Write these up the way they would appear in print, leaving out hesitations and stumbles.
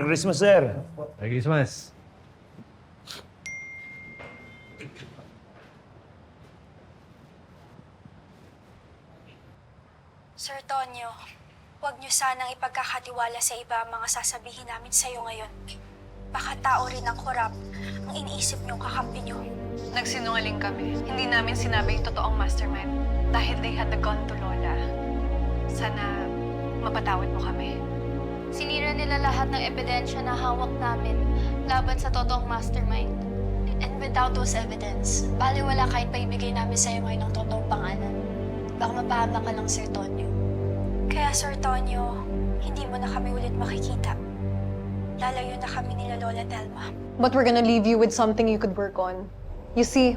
Christmas, sir. Merry Christmas. Sir Tonyo, huwag niyo sanang ipagkakatiwala sa iba ang mga sasabihin namin sa'yo ngayon. Baka tao rin ang korap ang iniisip niyong kakampi niyo. Nagsinungaling kami. Hindi namin sinabi yung totoong mastermind dahil they had the gun to Lola. Sana mapatawad mo kami. Sinira nila lahat ng ebidensya na hawak namin laban sa totoong mastermind. And without those evidence, baliwala kahit pa ibigay namin sa'yo ngayon ng totoong pangalan. Baka mapahama ka lang, Sir Tonyo. Kaya, Sir Tonyo, hindi mo na kami ulit makikita. Lalayo na kami nila Lola Telma. But we're gonna leave you with something you could work on. You see,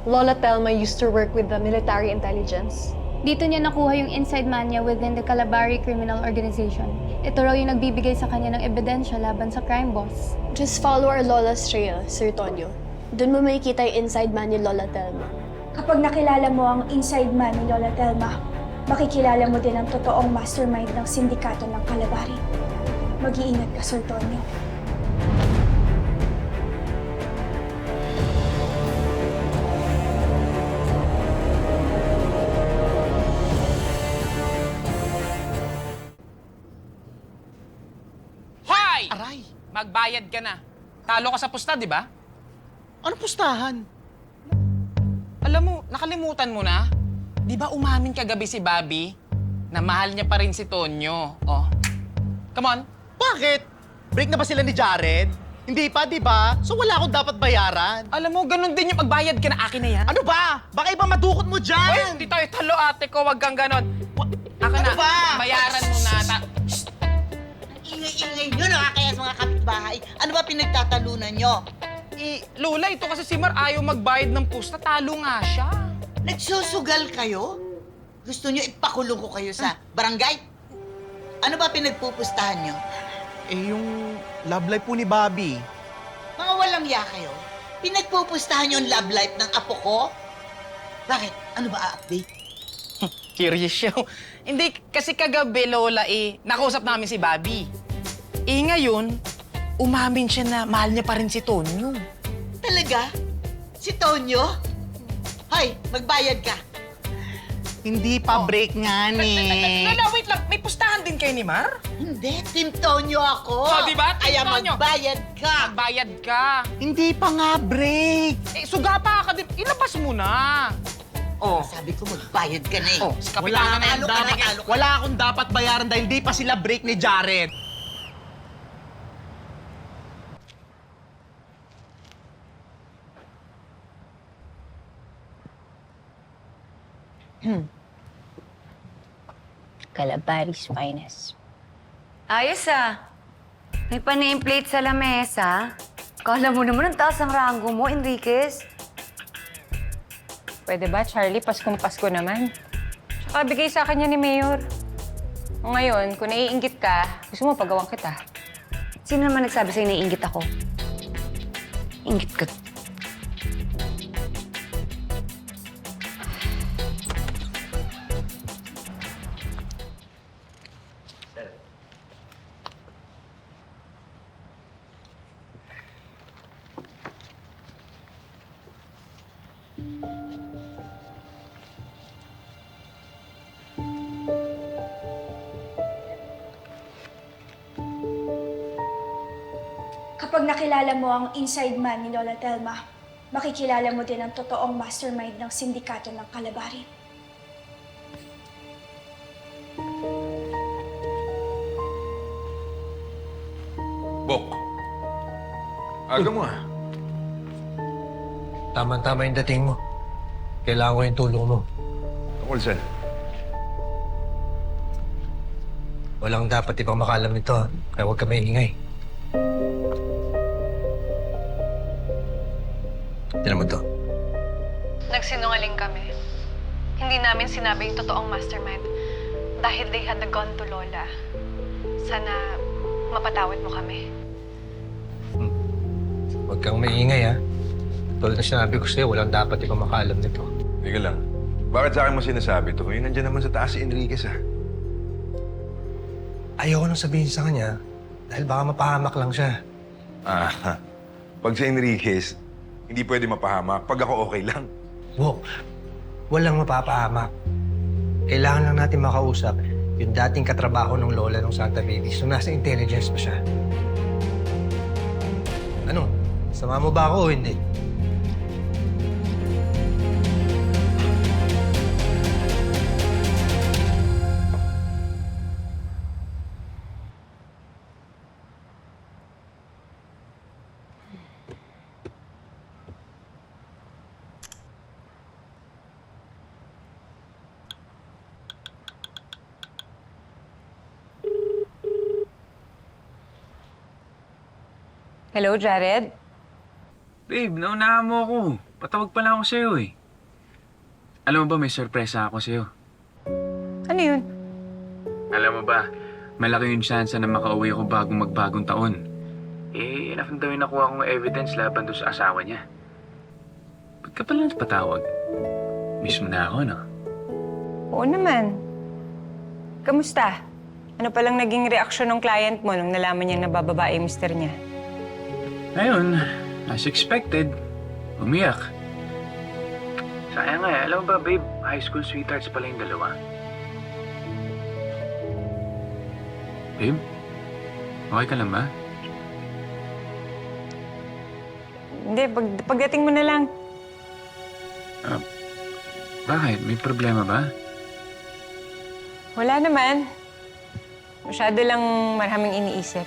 Lola Telma used to work with the military intelligence. Dito niya nakuha yung inside man niya within the Calabari Criminal Organization. Ito raw yung nagbibigay sa kanya ng ebidensya laban sa crime boss. Just follow our Lola's trail, Sir Tonyo. Doon mo makikita yung inside man ni Lola Telma. Kapag nakilala mo ang inside man ni Lola Telma, makikilala mo din ang totoong mastermind ng sindikato ng Calabari. Mag-iingat ka, Sir Tonyo. Hoy! Aray! Magbayad ka na. Talo ka sa pusta, di ba? Ano pustahan? Alam mo, nakalimutan mo na. Di ba umamin kagabi si Bobby na mahal niya pa rin si Tonyo? Oh. Come on. Bakit? Break na ba sila ni Jared? Hindi pa, di ba? So wala akong dapat bayaran. Alam mo, ganun din yung magbayad ka na. Akin na yan. Ano ba? Baka iba madukot mo Uy, dyan! hindi tayo talo, ate ko. Wag kang ganon. Akin Ano na. ba? Bayaran mo na. Ingay-ingay nyo, nakakaya sa mga kapitbahay. Ano ba pinagtatalunan nyo? Lola, ito kasi si Mar ayaw magbayad ng pusta. Talo nga siya. Nagsusugal kayo? Gusto nyo ipakulong ko kayo sa barangay? Ano ba pinagpupustahan nyo? Eh, yung love life po ni Bobby. Mga walang ya kayo? Pinagpupustahan nyo ang love life ng apo ko? Bakit? Ano ba update? Curious siya. Hindi, kasi kagabi, Lola, nakausap namin si Bobby. Ngayon, umamin siya na mahal niya pa rin si Tonyo. Talaga? Si Tonyo? Hoy, magbayad ka. Hindi pa break nga ni. Lola, wait lang. May pustahan din kayo ni Mar? Hindi, Team Tonyo ako. Oh, di ba? Team Kaya Tonyo. magbayad ka. Magbayad ka. Hindi pa nga break. Suga pa ka din. Ilabas mo na. Oh. Sabi ko magbayad ka na eh. Oh, si Kapitana na yan. Talo ka na, talo ka. Wala akong dapat bayaran dahil di pa sila break ni Jared. Calabari's finest. Ayos ah. May pa-nameplate sa lamesa. Kala mo naman ang taas ang ranggo mo, Enriquez. Pwede ba, Charlie? Paskong Pasko naman. Tsaka bigay sa akin yan ni Mayor. O ngayon, kung naiinggit ka, gusto mo pagawang kita. Sino naman nagsabi sa'yo naiinggit ako? Inggit ka. Kapag nakilala mo ang inside man ni Lola Telma, makikilala mo din ang totoong mastermind ng sindikato ng Calabari. Bok, aga mo ah. Tama-tama yung dating mo. Kailangan ko yung tulong mo. Tungkol saan? Walang dapat ibang makalam nito, kaya huwag ka maingay. Tinan mo to. Nagsinungaling kami. Hindi namin sinabi yung totoong mastermind dahil they had the gun to Lola. Sana mapatawad mo kami. Huwag kang maingay, ha? Tulad na sinabi ko sa'yo, walang dapat ibang makaalam nito. Teka lang. Bakit sa akin mo sinasabi to? Nandiyan naman sa taas si Enriquez ah. Ayoko nang sabihin sa kanya, Dahil baka mapahamak lang siya. Pag sa Enriquez, hindi pwede mapahamak. Pag ako okay lang. Bok, walang mapapahamak. Kailangan lang natin makausap yung dating katrabaho ng lola ng Santa Baby. So nasa intelligence pa siya. Ano? Sama mo ba ako o hindi? Hello, Jared? Babe, naunahan mo ako. Patawag pa lang ako sa'yo eh. Alam mo ba, may sorpresa ako sa'yo. Ano yun? Alam mo ba, malaki yung chance na makauwi ako bagong magbagong taon. Eh, enough na daw yung nakuha kong evidence laban doon sa asawa niya. Ba't ka pala patawag? Miss mo na ako, no? Oo naman. Kamusta? Ano palang naging reaksyon ng client mo nung nalaman niya na bababae yung mister niya? Ngayon, as expected, umiyak. Sayang nga eh. Alam mo ba, babe, high school sweethearts pala yung dalawa. Babe? Okay ka lang ba? Hindi, pagdating mo na lang. Bakit? May problema ba? Wala naman. Masyado lang maraming iniisip.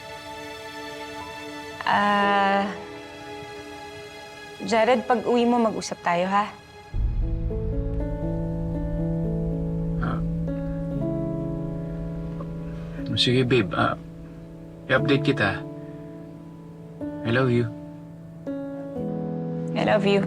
Jared, pag uwi mo, mag-usap tayo, ha? Sige, babe. I-update kita. I love you. I love you.